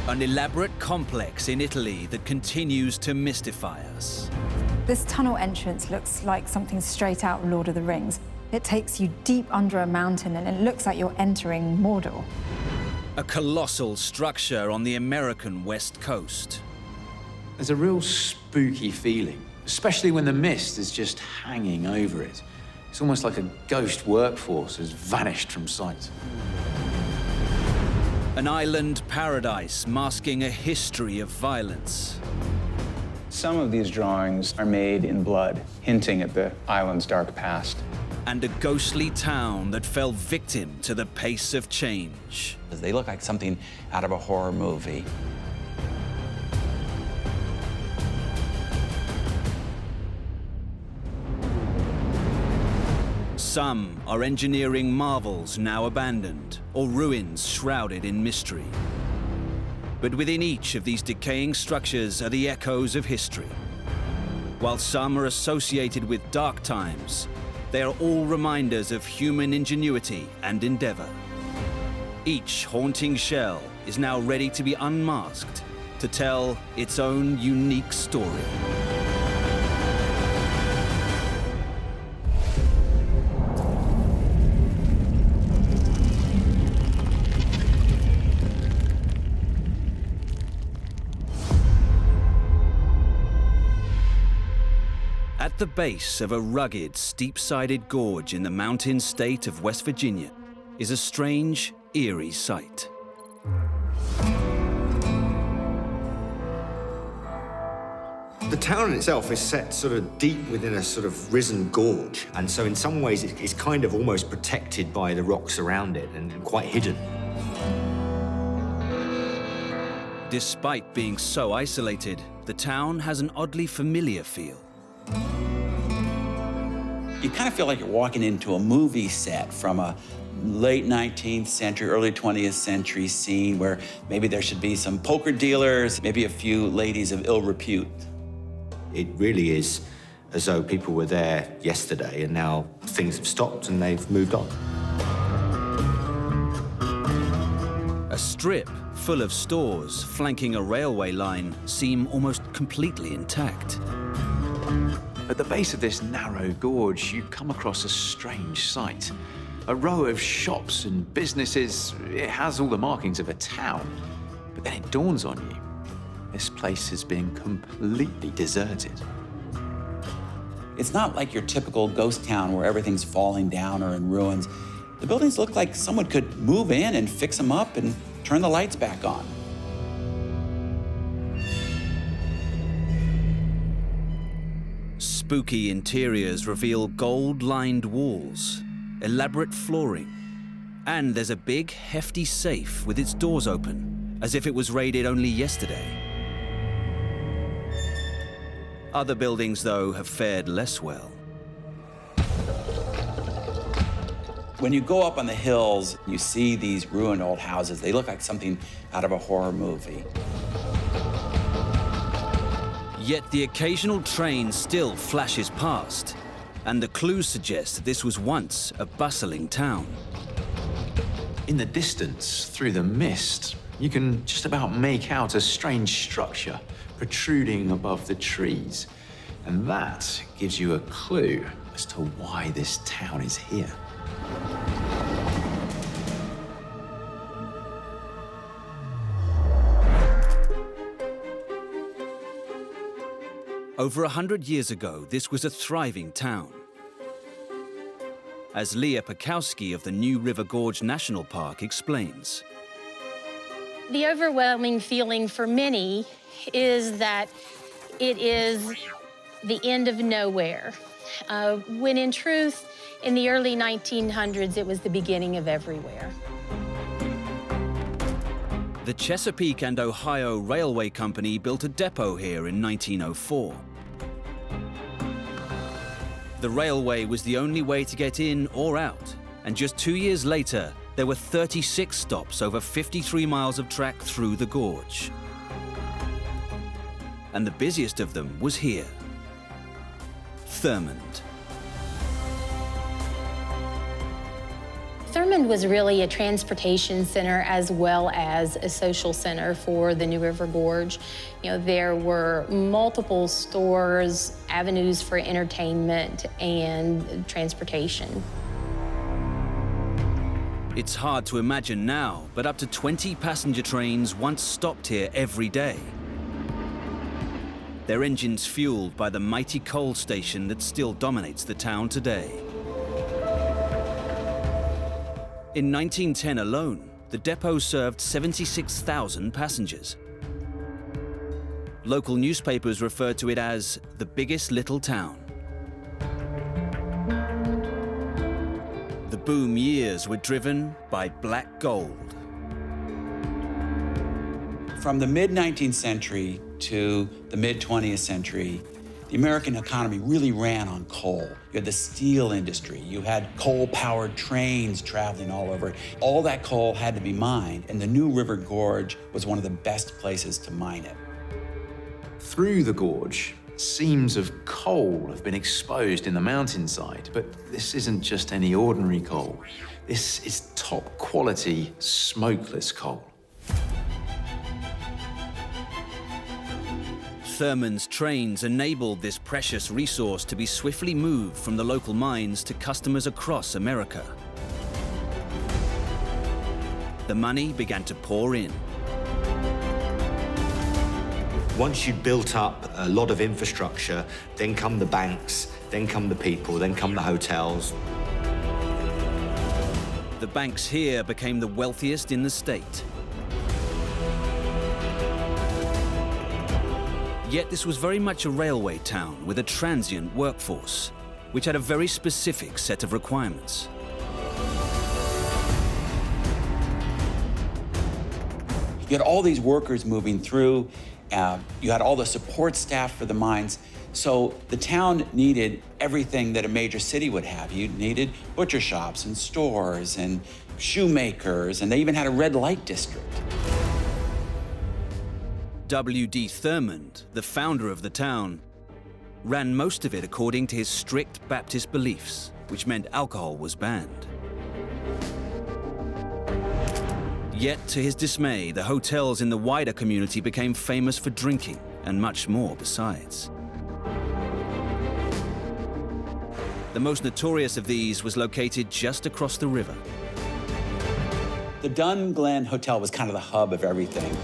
An elaborate complex in Italy that continues to mystify us. This tunnel entrance looks like something straight out of Lord of the Rings. It takes you deep under a mountain and it looks like you're entering Mordor. A colossal structure on the American West Coast. There's a real spooky feeling, especially when the mist is just hanging over it. It's almost like a ghost workforce has vanished from sight. An island paradise masking a history of violence. Some of these drawings are made in blood, hinting at the island's dark past. And a ghostly town that fell victim to the pace of change. They look like something out of a horror movie. Some are engineering marvels now abandoned, or ruins shrouded in mystery. But within each of these decaying structures are the echoes of history. While some are associated with dark times, they are all reminders of human ingenuity and endeavor. Each haunting shell is now ready to be unmasked to tell its own unique story. At the base of a rugged, steep-sided gorge in the mountain state of West Virginia is a strange, eerie sight. The town itself is set sort of deep within a sort of risen gorge, and so in some ways it's kind of almost protected by the rocks around it and quite hidden. Despite being so isolated, the town has an oddly familiar feel. You kind of feel like you're walking into a movie set from a late 19th century, early 20th century scene where maybe there should be some poker dealers, maybe a few ladies of ill repute. It really is as though people were there yesterday and now things have stopped and they've moved on. A strip full of stores flanking a railway line seem almost completely intact. At the base of this narrow gorge, you come across a strange sight. A row of shops and businesses. It has all the markings of a town. But then it dawns on you, this place has been completely deserted. It's not like your typical ghost town where everything's falling down or in ruins. The buildings look like someone could move in and fix them up and turn the lights back on. Spooky interiors reveal gold-lined walls, elaborate flooring, and there's a big, hefty safe with its doors open, as if it was raided only yesterday. Other buildings, though, have fared less well. When you go up on the hills, you see these ruined old houses. They look like something out of a horror movie. Yet the occasional train still flashes past, and the clues suggest this was once a bustling town. In the distance, through the mist, you can just about make out a strange structure protruding above the trees. And that gives you a clue as to why this town is here. Over 100 years ago, this was a thriving town. As Leah Pekowski of the New River Gorge National Park explains. The overwhelming feeling for many is that it is the end of nowhere, when in truth, in the early 1900s, it was the beginning of everywhere. The Chesapeake and Ohio Railway Company built a depot here in 1904. The railway was the only way to get in or out, and just 2 years later, there were 36 stops over 53 miles of track through the gorge. And the busiest of them was here, Thurmond. Thurmond Thurmond was really a transportation center as well as a social center for the New River Gorge. You know, there were multiple stores, avenues for entertainment and transportation. It's hard to imagine now, but up to 20 passenger trains once stopped here every day. Their engines fueled by the mighty coal station that still dominates the town today. In 1910 alone, the depot served 76,000 passengers. Local newspapers referred to it as the biggest little town. The boom years were driven by black gold. From the mid-19th century to the mid-20th century, the American economy really ran on coal. You had the steel industry, you had coal-powered trains traveling all over. All that coal had to be mined, and the New River Gorge was one of the best places to mine it. Through the gorge, seams of coal have been exposed in the mountainside, but this isn't just any ordinary coal. This is top-quality, smokeless coal. Thurmond's trains enabled this precious resource to be swiftly moved from the local mines to customers across America. The money began to pour in. Once you'd built up a lot of infrastructure, then come the banks, then come the people, then come the hotels. The banks here became the wealthiest in the state. Yet this was very much a railway town with a transient workforce, which had a very specific set of requirements. You had all these workers moving through, you had all the support staff for the mines, so the town needed everything that a major city would have. You needed butcher shops and stores and shoemakers, and they even had a red light district. W.D. Thurmond, the founder of the town, ran most of it according to his strict Baptist beliefs, which meant alcohol was banned. Yet, to his dismay, the hotels in the wider community became famous for drinking, and much more besides. The most notorious of these was located just across the river. The Dun Glen Hotel was kind of the hub of everything.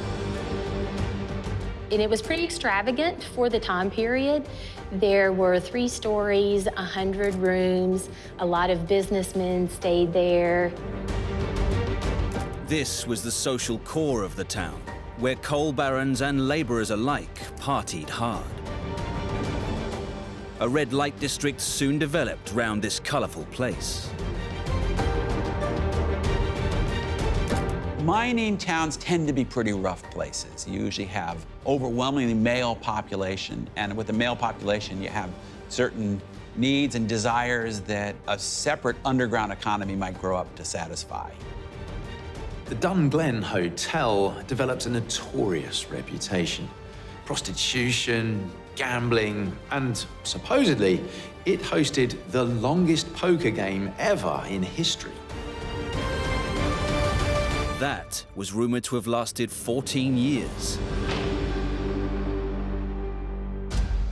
And it was pretty extravagant for the time period. There were 3 stories, 100 rooms, a lot of businessmen stayed there. This was the social core of the town, where coal barons and laborers alike partied hard. A red light district soon developed round this colorful place. Mining towns tend to be pretty rough places. You usually have overwhelmingly male population, and with the male population, you have certain needs and desires that a separate underground economy might grow up to satisfy. The Dun Glen Hotel developed a notorious reputation. Prostitution, gambling, and supposedly, it hosted the longest poker game ever in history. That was rumored to have lasted 14 years.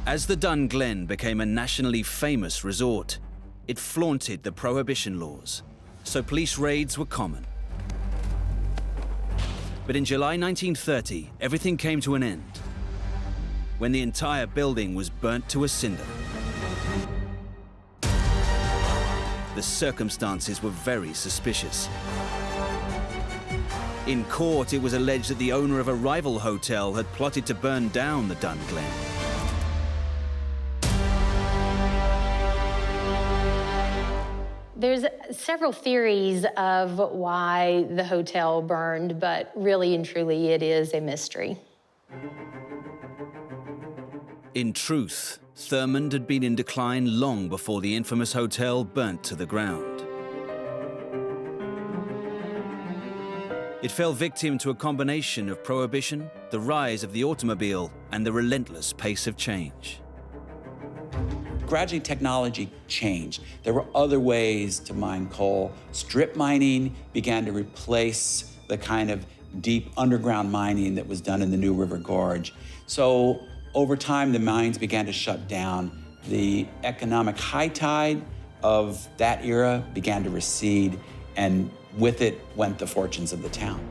As the Dun Glen became a nationally famous resort, it flaunted the prohibition laws, so police raids were common. But in July 1930, everything came to an end, when the entire building was burnt to a cinder. The circumstances were very suspicious. In court, it was alleged that the owner of a rival hotel had plotted to burn down the Dun Glen. There's several theories of why the hotel burned, but really and truly it is a mystery. In truth, Thurmond had been in decline long before the infamous hotel burnt to the ground. It fell victim to a combination of prohibition, the rise of the automobile, and the relentless pace of change. gradually technology changed. There were other ways to mine coal. Strip mining began to replace the kind of deep underground mining that was done in the New River Gorge. So over time, the mines began to shut down. The economic high tide of that era began to recede, and with it went the fortunes of the town.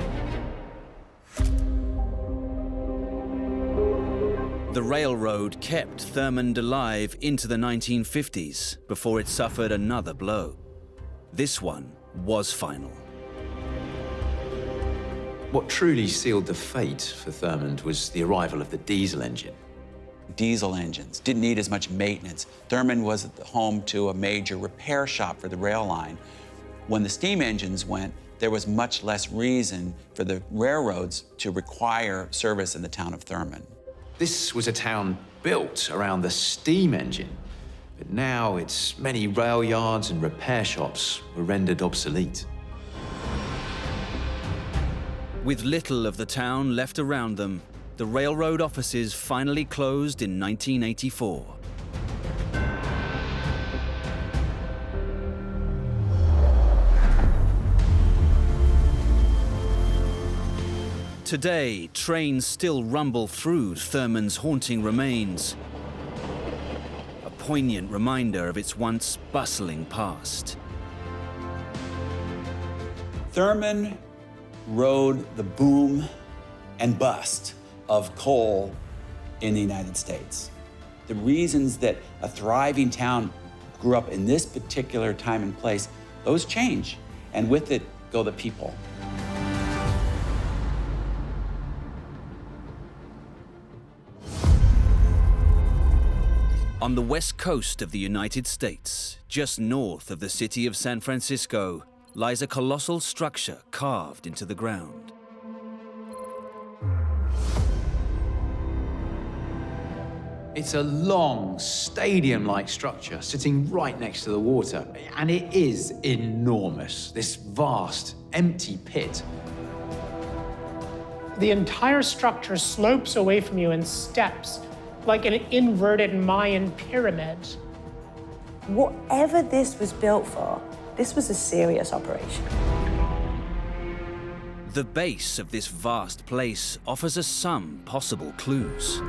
The railroad kept Thurmond alive into the 1950s before it suffered another blow. This one was final. What truly sealed the fate for Thurmond was the arrival of the diesel engine. Diesel engines didn't need as much maintenance. Thurmond was home to a major repair shop for the rail line. When the steam engines went, there was much less reason for the railroads to require service in the town of Thurmond. This was a town built around the steam engine, but now its many rail yards and repair shops were rendered obsolete. With little of the town left around them, the railroad offices finally closed in 1984. Today, trains still rumble through Thurmond's haunting remains, a poignant reminder of its once bustling past. Thurmond rode the boom and bust of coal in the United States. The reasons that a thriving town grew up in this particular time and place, those change, and with it go the people. On the west coast of the United States, just north of the city of San Francisco, lies a colossal structure carved into the ground. It's a long, stadium-like structure sitting right next to the water, and it is enormous, this vast, empty pit. The entire structure slopes away from you in steps, like an inverted Mayan pyramid. Whatever this was built for, this was a serious operation. The base of this vast place offers us some possible clues.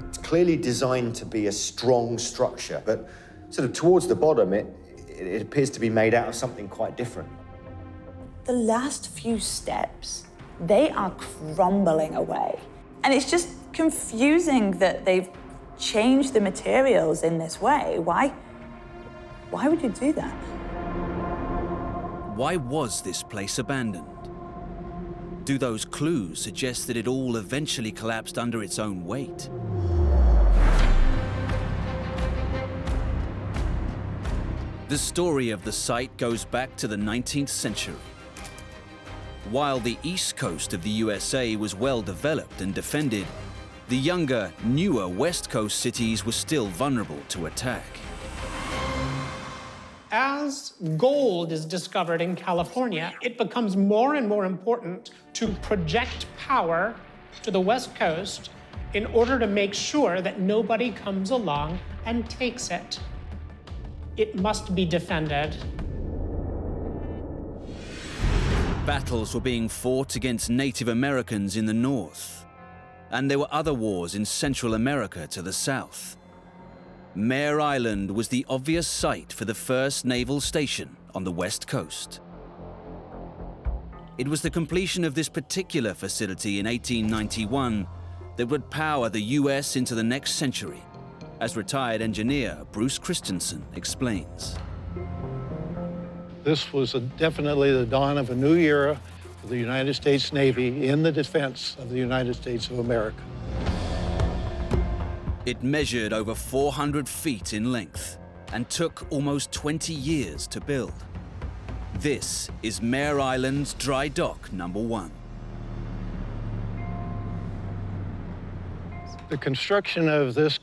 It's clearly designed to be a strong structure, but sort of towards the bottom, it appears to be made out of something quite different. The last few steps, they are crumbling away. And it's just confusing that they've changed the materials in this way. Why would you do that? Why was this place abandoned? Do those clues suggest that it all eventually collapsed under its own weight? The story of the site goes back to the 19th century. While the east coast of the USA was well developed and defended, the younger, newer west coast cities were still vulnerable to attack. As gold is discovered in California, it becomes more and more important to project power to the West Coast in order to make sure that nobody comes along and takes it. It must be defended. Battles were being fought against Native Americans in the north, and there were other wars in Central America to the south. Mare Island was the obvious site for the first naval station on the west coast. It was the completion of this particular facility in 1891 that would power the US into the next century, as retired engineer Bruce Christensen explains. This was definitely the dawn of a new era for the United States Navy in the defense of the United States of America. It measured over 400 feet in length and took almost 20 years to build. This is Mare Island's Dry Dock number 1. The construction of this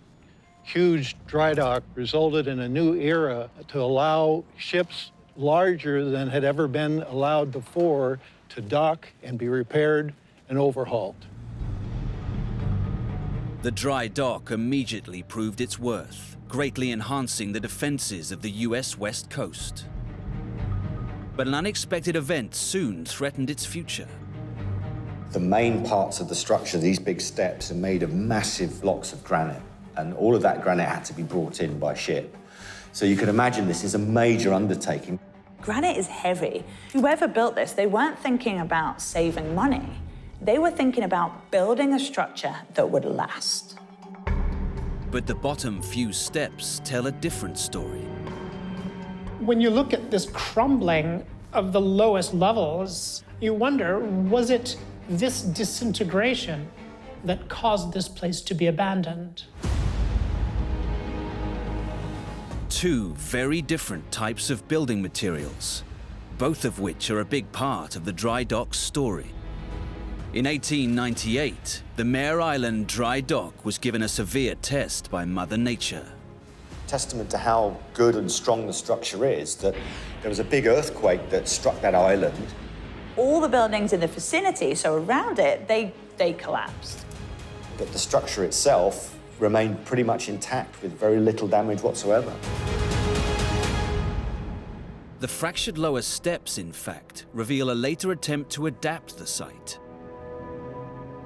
huge dry dock resulted in a new era to allow ships larger than had ever been allowed before to dock and be repaired and overhauled. The dry dock immediately proved its worth, greatly enhancing the defenses of the US West Coast. But an unexpected event soon threatened its future. The main parts of the structure, these big steps, are made of massive blocks of granite, and all of that granite had to be brought in by ship. So you can imagine this is a major undertaking. Granite is heavy. Whoever built this, they weren't thinking about saving money. They were thinking about building a structure that would last. But the bottom few steps tell a different story. When you look at this crumbling of the lowest levels, you wonder, was it this disintegration that caused this place to be abandoned? Two very different types of building materials, both of which are a big part of the dry dock's story. In 1898, the Mare Island dry dock was given a severe test by Mother Nature. Testament to how good and strong the structure is, that there was a big earthquake that struck that island. All the buildings in the vicinity, so around it, they collapsed. But the structure itself remained pretty much intact with very little damage whatsoever. The fractured lower steps, in fact, reveal a later attempt to adapt the site.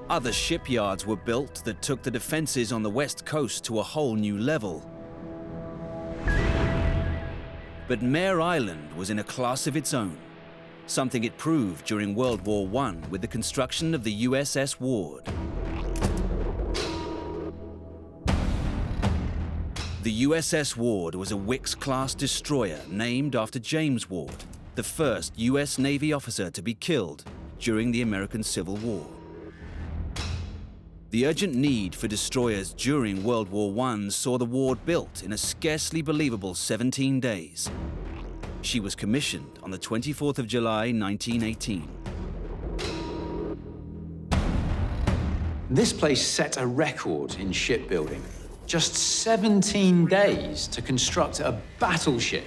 Other shipyards were built that took the defenses on the west coast to a whole new level. But Mare Island was in a class of its own, something it proved during World War I with the construction of the USS Ward. The USS Ward was a Wicks-class destroyer named after James Ward, the first US Navy officer to be killed during the American Civil War. The urgent need for destroyers during World War I saw the Ward built in a scarcely believable 17 days. She was commissioned on the 24th of July, 1918. This place set a record in shipbuilding. Just 17 days to construct a battleship.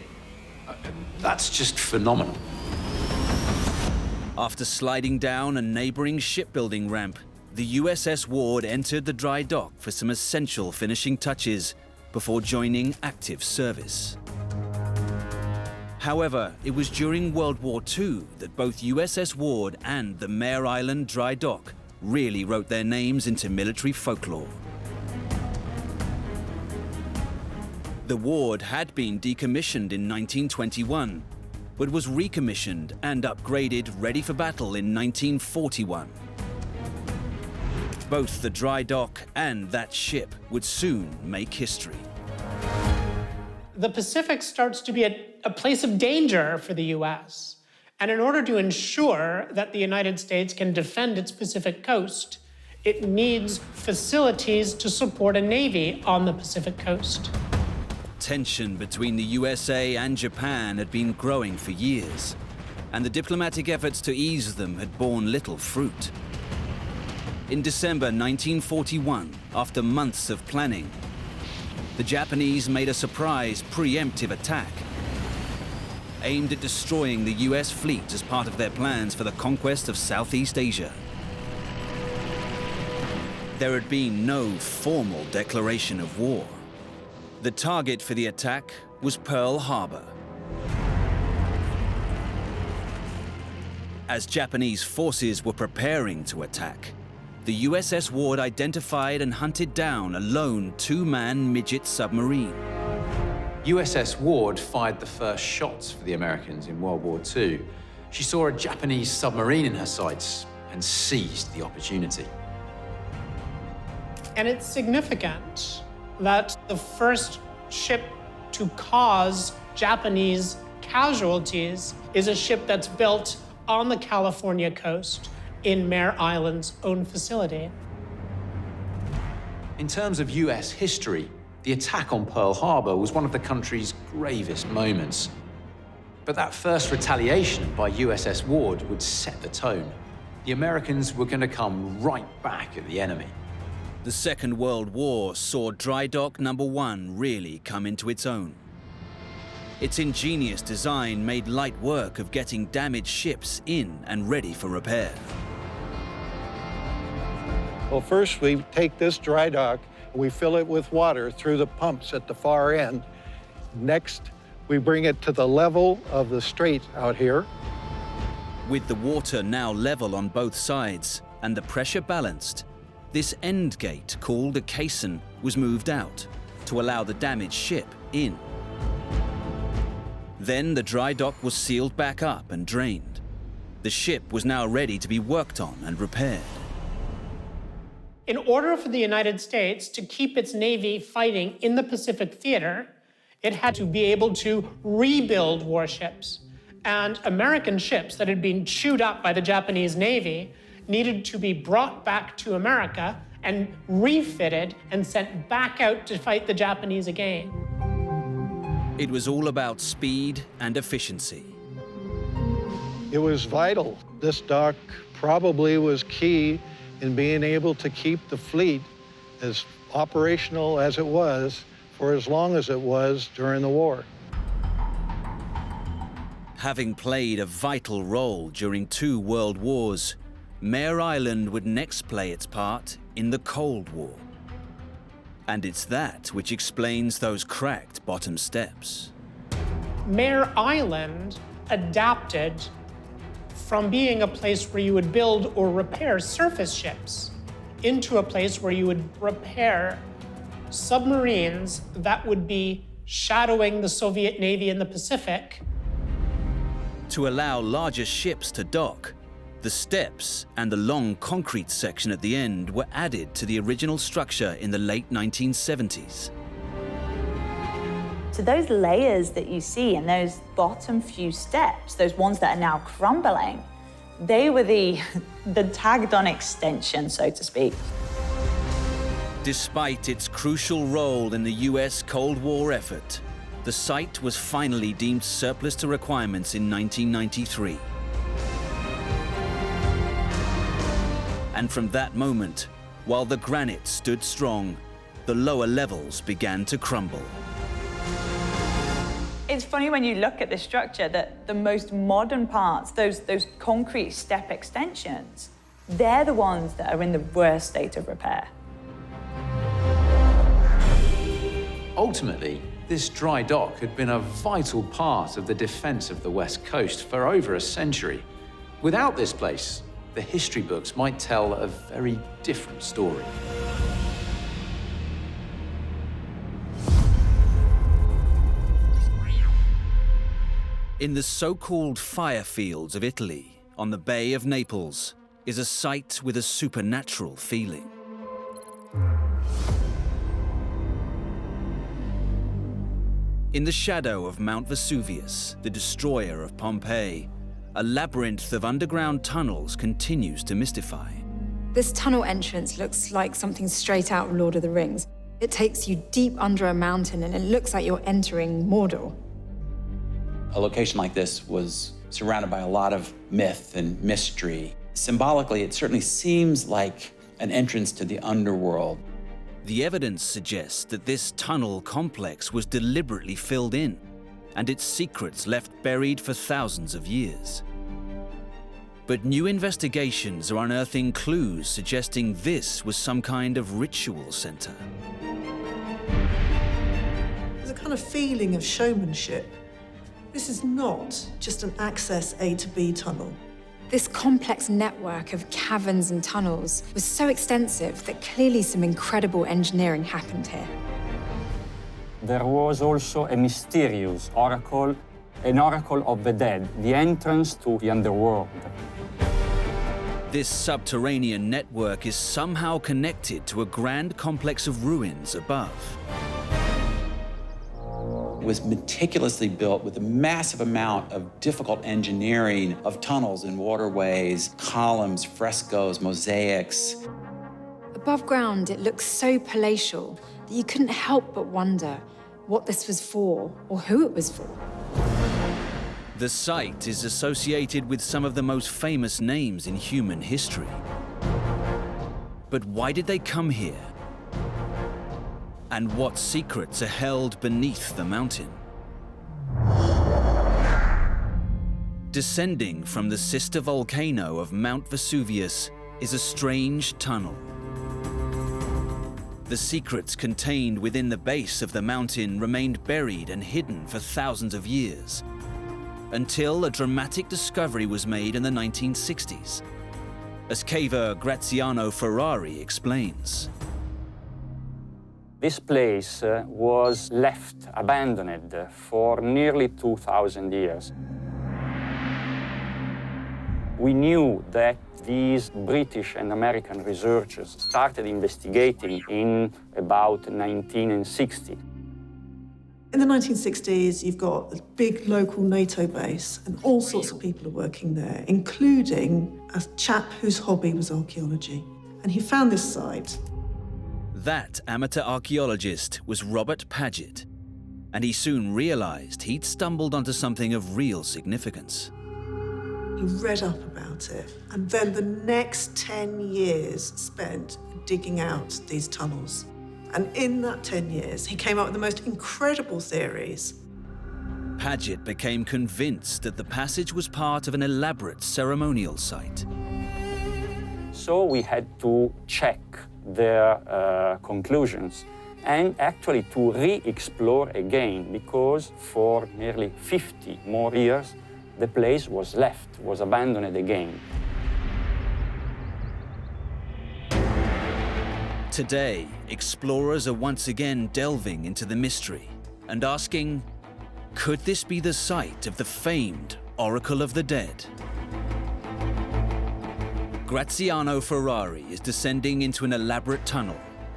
That's just phenomenal. After sliding down a neighboring shipbuilding ramp, the USS Ward entered the dry dock for some essential finishing touches before joining active service. However, it was during World War II that both USS Ward and the Mare Island dry dock really wrote their names into military folklore. The Ward had been decommissioned in 1921, but was recommissioned and upgraded ready for battle in 1941. Both the dry dock and that ship would soon make history. The Pacific starts to be a place of danger for the US. And in order to ensure that the United States can defend its Pacific coast, it needs facilities to support a navy on the Pacific coast. Tension between the USA and Japan had been growing for years, and the diplomatic efforts to ease them had borne little fruit. In December 1941, after months of planning, the Japanese made a surprise preemptive attack, aimed at destroying the US fleet as part of their plans for the conquest of Southeast Asia. There had been no formal declaration of war. The target for the attack was Pearl Harbor. As Japanese forces were preparing to attack, the USS Ward identified and hunted down a lone two-man midget submarine. USS Ward fired the first shots for the Americans in World War II. She saw a Japanese submarine in her sights and seized the opportunity. And it's significant that the first ship to cause Japanese casualties is a ship that's built on the California coast in Mare Island's own facility. In terms of US history, the attack on Pearl Harbor was one of the country's gravest moments. But that first retaliation by USS Ward would set the tone. The Americans were going to come right back at the enemy. The Second World War saw Dry Dock No. 1 really come into its own. Its ingenious design made light work of getting damaged ships in and ready for repair. Well, first we take this dry dock, we fill it with water through the pumps at the far end. Next, we bring it to the level of the strait out here. With the water now level on both sides and the pressure balanced, this end gate, called a caisson, was moved out to allow the damaged ship in. Then the dry dock was sealed back up and drained. The ship was now ready to be worked on and repaired. In order for the United States to keep its Navy fighting in the Pacific theater, it had to be able to rebuild warships. And American ships that had been chewed up by the Japanese Navy needed to be brought back to America and refitted and sent back out to fight the Japanese again. It was all about speed and efficiency. It was vital. This dock probably was key in being able to keep the fleet as operational as it was for as long as it was during the war. Having played a vital role during 2 world wars, Mare Island would next play its part in the Cold War. And it's that which explains those cracked bottom steps. Mare Island adapted from being a place where you would build or repair surface ships into a place where you would repair submarines that would be shadowing the Soviet Navy in the Pacific. To allow larger ships to dock, the steps and the long concrete section at the end were added to the original structure in the late 1970s. So those layers that you see and those bottom few steps, those ones that are now crumbling, they were the tagged-on extension, so to speak. Despite its crucial role in the US Cold War effort, the site was finally deemed surplus to requirements in 1993. And from that moment, while the granite stood strong, the lower levels began to crumble. It's funny when you look at the structure that the most modern parts, those concrete step extensions, they're the ones that are in the worst state of repair. Ultimately, this dry dock had been a vital part of the defense of the West Coast for over a century. Without this place, the history books might tell a very different story. In the so-called fire fields of Italy, on the Bay of Naples, is a site with a supernatural feeling. In the shadow of Mount Vesuvius, the destroyer of Pompeii, a labyrinth of underground tunnels continues to mystify. This tunnel entrance looks like something straight out of Lord of the Rings. It takes you deep under a mountain and it looks like you're entering Mordor. A location like this was surrounded by a lot of myth and mystery. Symbolically, it certainly seems like an entrance to the underworld. The evidence suggests that this tunnel complex was deliberately filled in, and its secrets left buried for thousands of years. But new investigations are unearthing clues suggesting this was some kind of ritual center. There's a kind of feeling of showmanship. This is not just an access A to B tunnel. This complex network of caverns and tunnels was so extensive that clearly some incredible engineering happened here. There was also a mysterious oracle, an oracle of the dead, the entrance to the underworld. This subterranean network is somehow connected to a grand complex of ruins above. Was meticulously built with a massive amount of difficult engineering of tunnels and waterways, columns, frescoes, mosaics. Above ground, it looks so palatial that you couldn't help but wonder what this was for or who it was for. The site is associated with some of the most famous names in human history. But why did they come here? And what secrets are held beneath the mountain? Descending from the sister volcano of Mount Vesuvius is a strange tunnel. The secrets contained within the base of the mountain remained buried and hidden for thousands of years, until a dramatic discovery was made in the 1960s, as caver Graziano Ferrari explains. This place was left abandoned for nearly 2,000 years. We knew that these British and American researchers started investigating in about 1960. In the 1960s, you've got a big local NATO base, and all sorts of people are working there, including a chap whose hobby was archaeology. And he found this site. That amateur archaeologist was Robert Paget, and he soon realized he'd stumbled onto something of real significance. He read up about it, and then the next 10 years spent digging out these tunnels. And in that 10 years, he came up with the most incredible theories. Paget became convinced that the passage was part of an elaborate ceremonial site. So we had to check their conclusions and actually to re-explore again, because for nearly 50 more years, the place was abandoned again. Today, explorers are once again delving into the mystery and asking, could this be the site of the famed Oracle of the Dead? Graziano Ferrari is descending into an elaborate tunnel,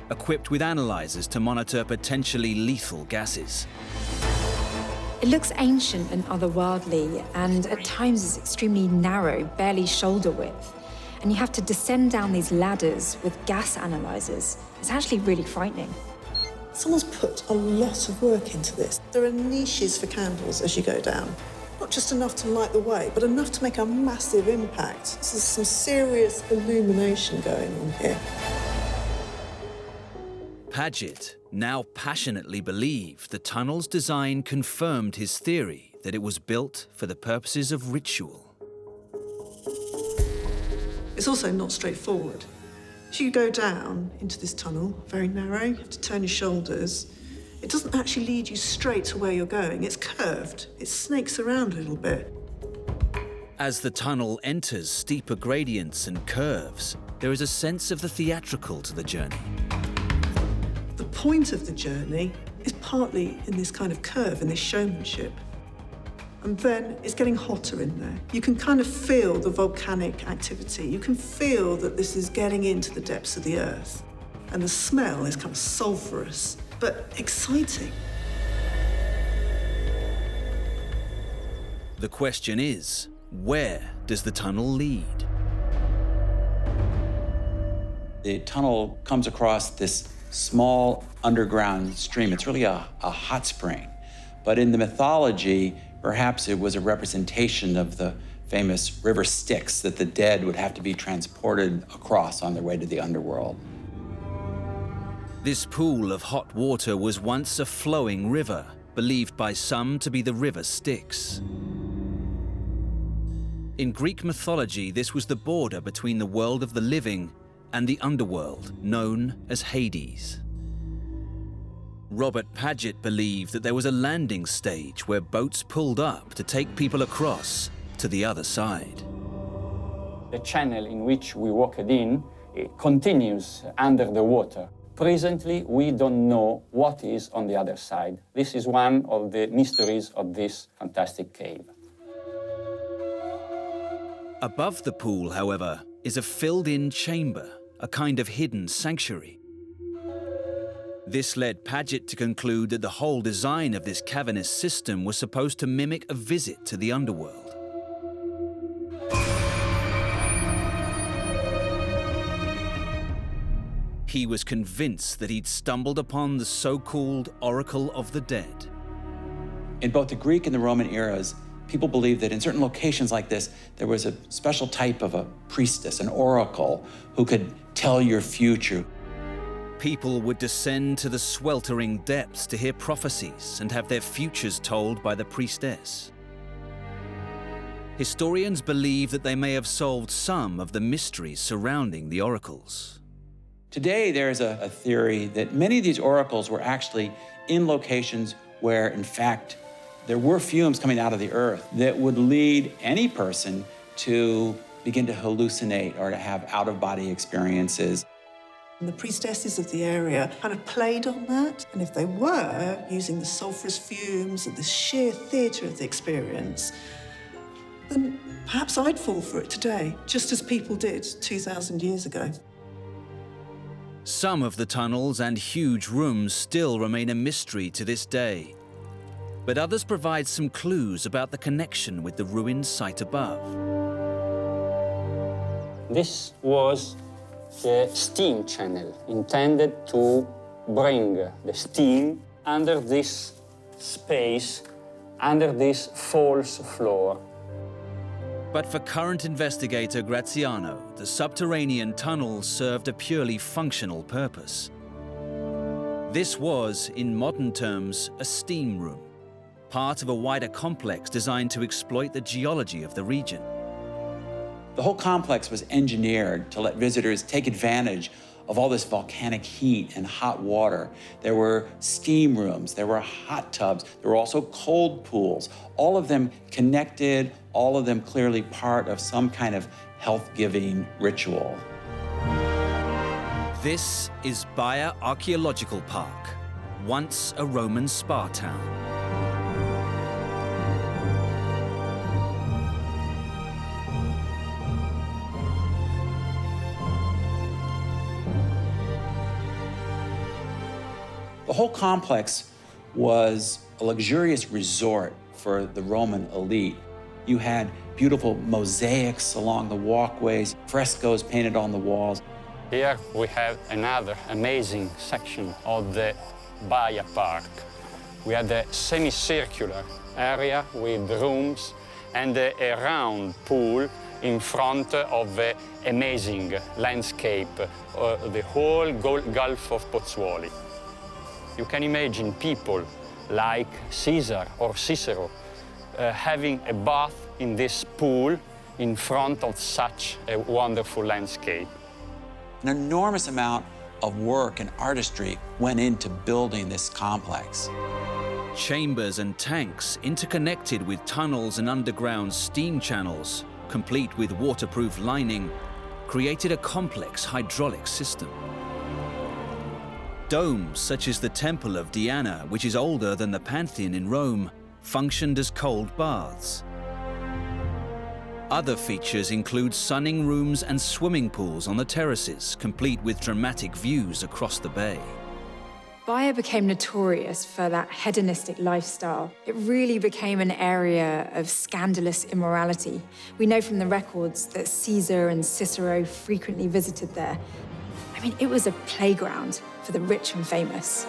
equipped with analyzers to monitor potentially lethal gases. It looks ancient and otherworldly, and at times is extremely narrow, barely shoulder width. And you have to descend down these ladders with gas analyzers. It's actually really frightening. Someone's put a lot of work into this. There are niches for candles as you go down. Not just enough to light the way, but enough to make a massive impact. So there's some serious illumination going on here. Paget now passionately believed the tunnel's design confirmed his theory that it was built for the purposes of ritual. It's also not straightforward. As you go down into this tunnel, very narrow, you have to turn your shoulders. It doesn't actually lead you straight to where you're going. It's curved. It snakes around a little bit. As the tunnel enters steeper gradients and curves, there is a sense of the theatrical to the journey. The point of the journey is partly in this kind of curve, in this showmanship. And then it's getting hotter in there. You can kind of feel the volcanic activity. You can feel that this is getting into the depths of the earth. And the smell is kind of sulfurous, but exciting. The question is, where does the tunnel lead? The tunnel comes across this small underground stream. It's really a hot spring. But in the mythology, perhaps it was a representation of the famous river Styx that the dead would have to be transported across on their way to the underworld. This pool of hot water was once a flowing river, believed by some to be the river Styx. In Greek mythology, this was the border between the world of the living and the underworld, known as Hades. Robert Paget believed that there was a landing stage where boats pulled up to take people across to the other side. The channel in which we walked in, it continues under the water. Presently, we don't know what is on the other side. This is one of the mysteries of this fantastic cave. Above the pool, however, is a filled-in chamber, a kind of hidden sanctuary. This led Paget to conclude that the whole design of this cavernous system was supposed to mimic a visit to the underworld. He was convinced that he'd stumbled upon the so-called Oracle of the Dead. In both the Greek and the Roman eras, people believed that in certain locations like this, there was a special type of a priestess, an oracle, who could tell your future. People would descend to the sweltering depths to hear prophecies and have their futures told by the priestess. Historians believe that they may have solved some of the mysteries surrounding the oracles. Today, there's a theory that many of these oracles were actually in locations where, in fact, there were fumes coming out of the earth that would lead any person to begin to hallucinate or to have out-of-body experiences. And the priestesses of the area kind of played on that. And if they were using the sulfurous fumes and the sheer theatre of the experience, then perhaps I'd fall for it today, just as people did 2,000 years ago. Some of the tunnels and huge rooms still remain a mystery to this day, but others provide some clues about the connection with the ruined site above. This was the steam channel intended to bring the steam under this space, under this false floor. But for current investigator Graziano, the subterranean tunnels served a purely functional purpose. This was, in modern terms, a steam room, part of a wider complex designed to exploit the geology of the region. The whole complex was engineered to let visitors take advantage of all this volcanic heat and hot water. There were steam rooms, there were hot tubs, there were also cold pools, all of them connected, all of them clearly part of some kind of health-giving ritual. This is Baia Archaeological Park, once a Roman spa town. The whole complex was a luxurious resort for the Roman elite. You had beautiful mosaics along the walkways, frescoes painted on the walls. Here we have another amazing section of the Baia Park. We had a semicircular area with rooms and a round pool in front of the amazing landscape, the whole Gulf of Pozzuoli. You can imagine people like Caesar or Cicero having a bath in this pool in front of such a wonderful landscape. An enormous amount of work and artistry went into building this complex. Chambers and tanks interconnected with tunnels and underground steam channels, complete with waterproof lining, created a complex hydraulic system. Domes, such as the Temple of Diana, which is older than the Pantheon in Rome, functioned as cold baths. Other features include sunning rooms and swimming pools on the terraces, complete with dramatic views across the bay. Baia became notorious for that hedonistic lifestyle. It really became an area of scandalous immorality. We know from the records that Caesar and Cicero frequently visited there. I mean, it was a playground for the rich and famous.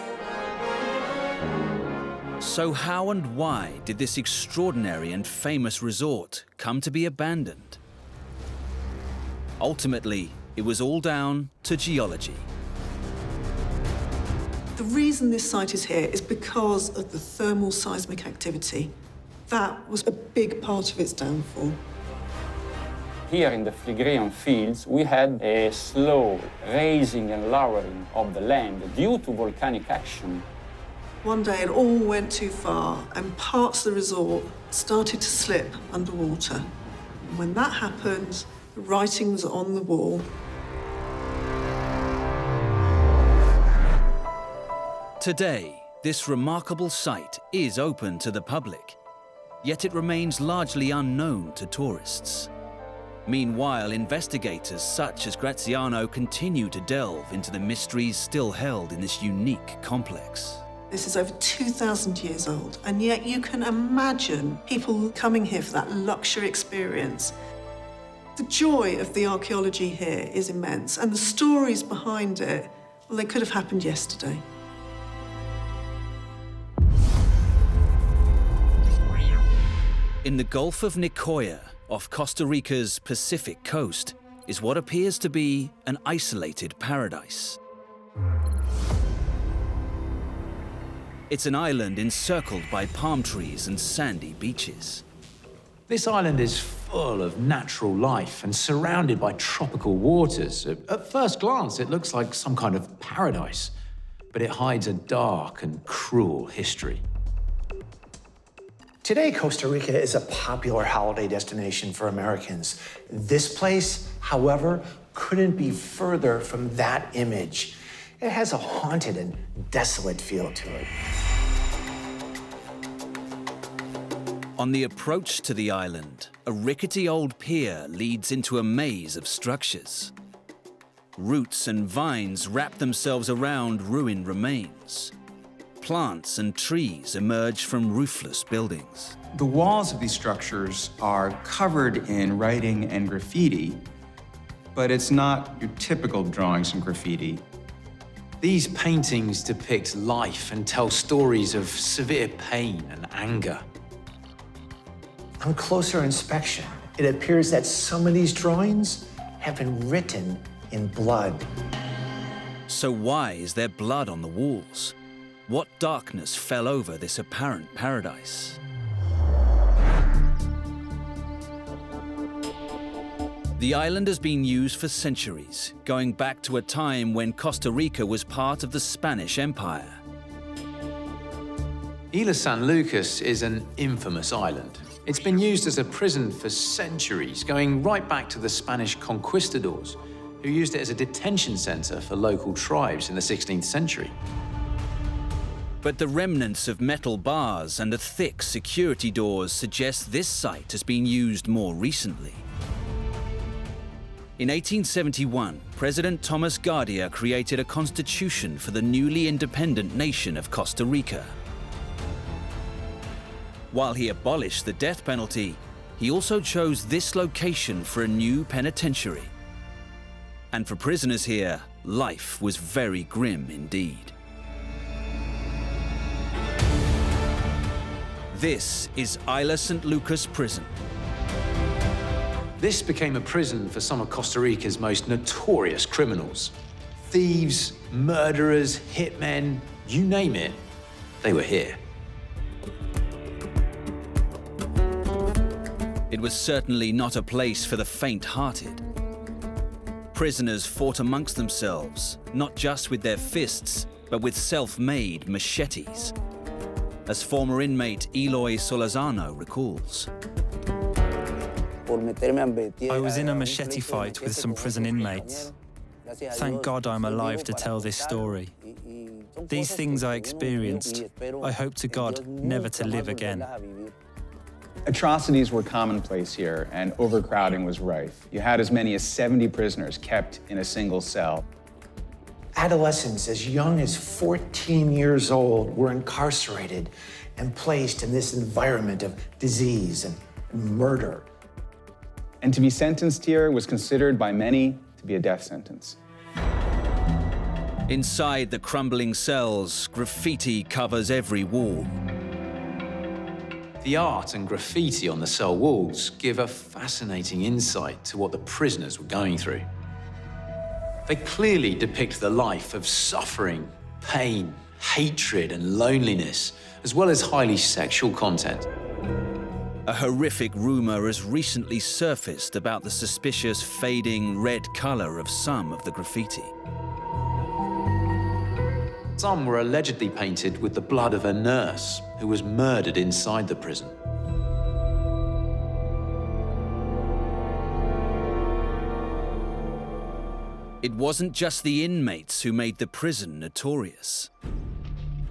So how and why did this extraordinary and famous resort come to be abandoned? Ultimately, it was all down to geology. The reason this site is here is because of the thermal seismic activity. That was a big part of its downfall. Here in the Phlegrean fields, we had a slow raising and lowering of the land due to volcanic action. One day it all went too far and parts of the resort started to slip underwater. And when that happened, the writing was on the wall. Today, this remarkable site is open to the public, yet it remains largely unknown to tourists. Meanwhile, investigators such as Graziano continue to delve into the mysteries still held in this unique complex. This is over 2,000 years old, and yet you can imagine people coming here for that luxury experience. The joy of the archaeology here is immense, and the stories behind it, well, they could have happened yesterday. In the Gulf of Nicoya, off Costa Rica's Pacific coast, is what appears to be an isolated paradise. It's an island encircled by palm trees and sandy beaches. This island is full of natural life and surrounded by tropical waters. At first glance, it looks like some kind of paradise, but it hides a dark and cruel history. Today, Costa Rica is a popular holiday destination for Americans. This place, however, couldn't be further from that image. It has a haunted and desolate feel to it. On the approach to the island, a rickety old pier leads into a maze of structures. Roots and vines wrap themselves around ruined remains. Plants and trees emerge from roofless buildings. The walls of these structures are covered in writing and graffiti, but it's not your typical drawings and graffiti. These paintings depict life and tell stories of severe pain and anger. On closer inspection, it appears that some of these drawings have been written in blood. So why is there blood on the walls? What darkness fell over this apparent paradise? The island has been used for centuries, going back to a time when Costa Rica was part of the Spanish Empire. Isla San Lucas is an infamous island. It's been used as a prison for centuries, going right back to the Spanish conquistadors, who used it as a detention center for local tribes in the 16th century. But the remnants of metal bars and the thick security doors suggest this site has been used more recently. In 1871, President Thomas Gardia created a constitution for the newly independent nation of Costa Rica. While he abolished the death penalty, he also chose this location for a new penitentiary. And for prisoners here, life was very grim indeed. This is Isla St. Lucas Prison. This became a prison for some of Costa Rica's most notorious criminals. Thieves, murderers, hitmen, you name it, they were here. It was certainly not a place for the faint-hearted. Prisoners fought amongst themselves, not just with their fists, but with self-made machetes, as former inmate Eloy Solazano recalls. I was in a machete fight with some prison inmates. Thank God I'm alive to tell this story. These things I experienced, I hope to God never to live again. Atrocities were commonplace here, and overcrowding was rife. You had as many as 70 prisoners kept in a single cell. Adolescents as young as 14 years old were incarcerated and placed in this environment of disease and murder. And to be sentenced here was considered by many to be a death sentence. Inside the crumbling cells, graffiti covers every wall. The art and graffiti on the cell walls give a fascinating insight to what the prisoners were going through. They clearly depict the life of suffering, pain, hatred, and loneliness, as well as highly sexual content. A horrific rumor has recently surfaced about the suspicious fading red color of some of the graffiti. Some were allegedly painted with the blood of a nurse who was murdered inside the prison. It wasn't just the inmates who made the prison notorious.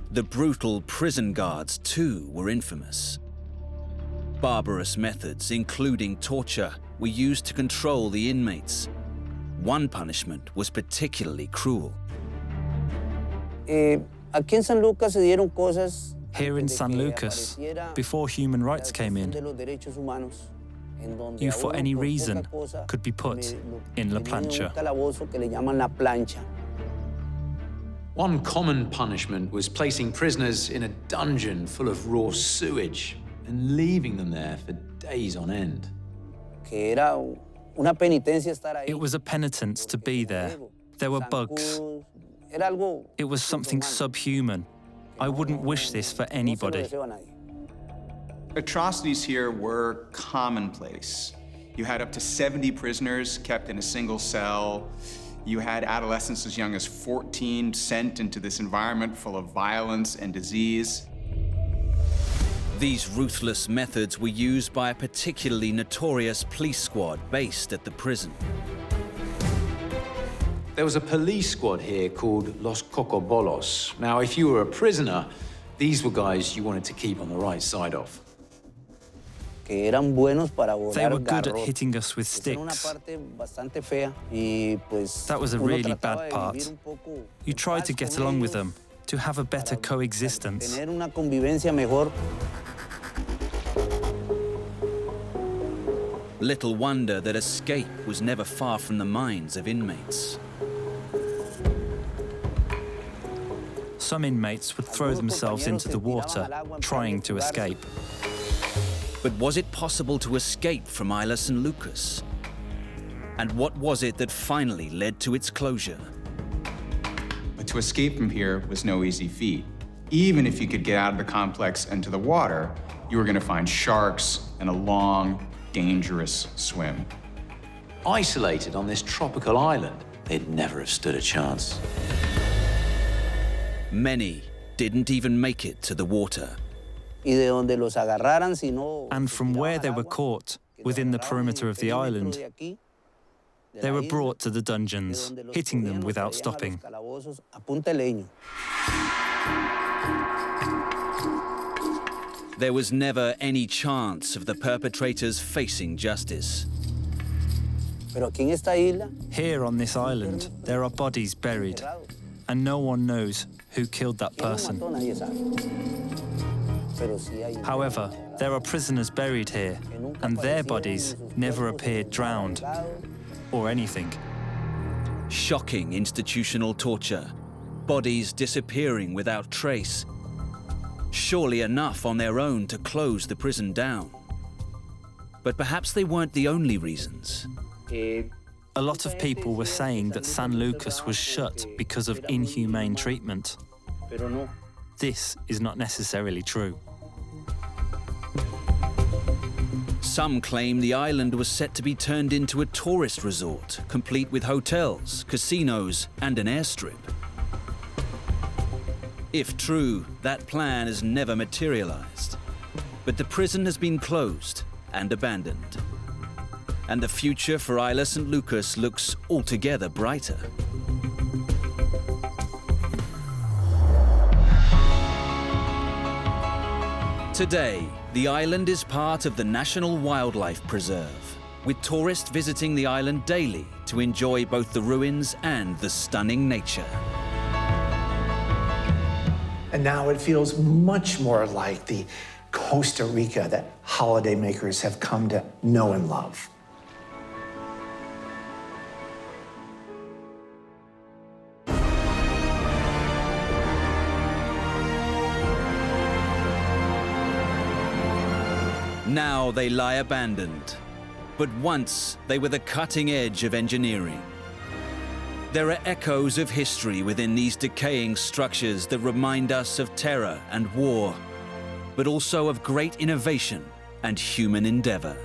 The brutal prison guards, too, were infamous. Barbarous methods, including torture, were used to control the inmates. One punishment was particularly cruel. Here in San Lucas, before human rights came in, you for any reason could be put in La Plancha. One common punishment was placing prisoners in a dungeon full of raw sewage and leaving them there for days on end. It was a penitence to be there. There were bugs. It was something subhuman. I wouldn't wish this for anybody. Atrocities here were commonplace. You had up to 70 prisoners kept in a single cell. You had adolescents as young as 14 sent into this environment full of violence and disease. These ruthless methods were used by a particularly notorious police squad based at the prison. There was a police squad here called Los Cocobolos. Now, if you were a prisoner, these were guys you wanted to keep on the right side of. They were good at hitting us with sticks. That was a really bad part. You tried to get along with them, to have a better coexistence. Little wonder that escape was never far from the minds of inmates. Some inmates would throw themselves into the water, trying to escape. But was it possible to escape from Isla San Lucas? And what was it that finally led to its closure? But to escape from here was no easy feat. Even if you could get out of the complex and to the water, you were going to find sharks and a long, dangerous swim. Isolated on this tropical island, they'd never have stood a chance. Many didn't even make it to the water. And from where they were caught, within the perimeter of the island, they were brought to the dungeons, hitting them without stopping. There was never any chance of the perpetrators facing justice. Here on this island, there are bodies buried, and no one knows who killed that person. However, there are prisoners buried here, and their bodies never appeared drowned or anything. Shocking institutional torture, bodies disappearing without trace. Surely enough on their own to close the prison down. But perhaps they weren't the only reasons. A lot of people were saying that San Lucas was shut because of inhumane treatment. This is not necessarily true. Some claim the island was set to be turned into a tourist resort, complete with hotels, casinos, and an airstrip. If true, that plan has never materialized. But the prison has been closed and abandoned. And the future for Isla San Lucas looks altogether brighter. Today, the island is part of the National Wildlife Preserve, with tourists visiting the island daily to enjoy both the ruins and the stunning nature. And now it feels much more like the Costa Rica that holidaymakers have come to know and love. Now they lie abandoned, but once they were the cutting edge of engineering. There are echoes of history within these decaying structures that remind us of terror and war, but also of great innovation and human endeavor.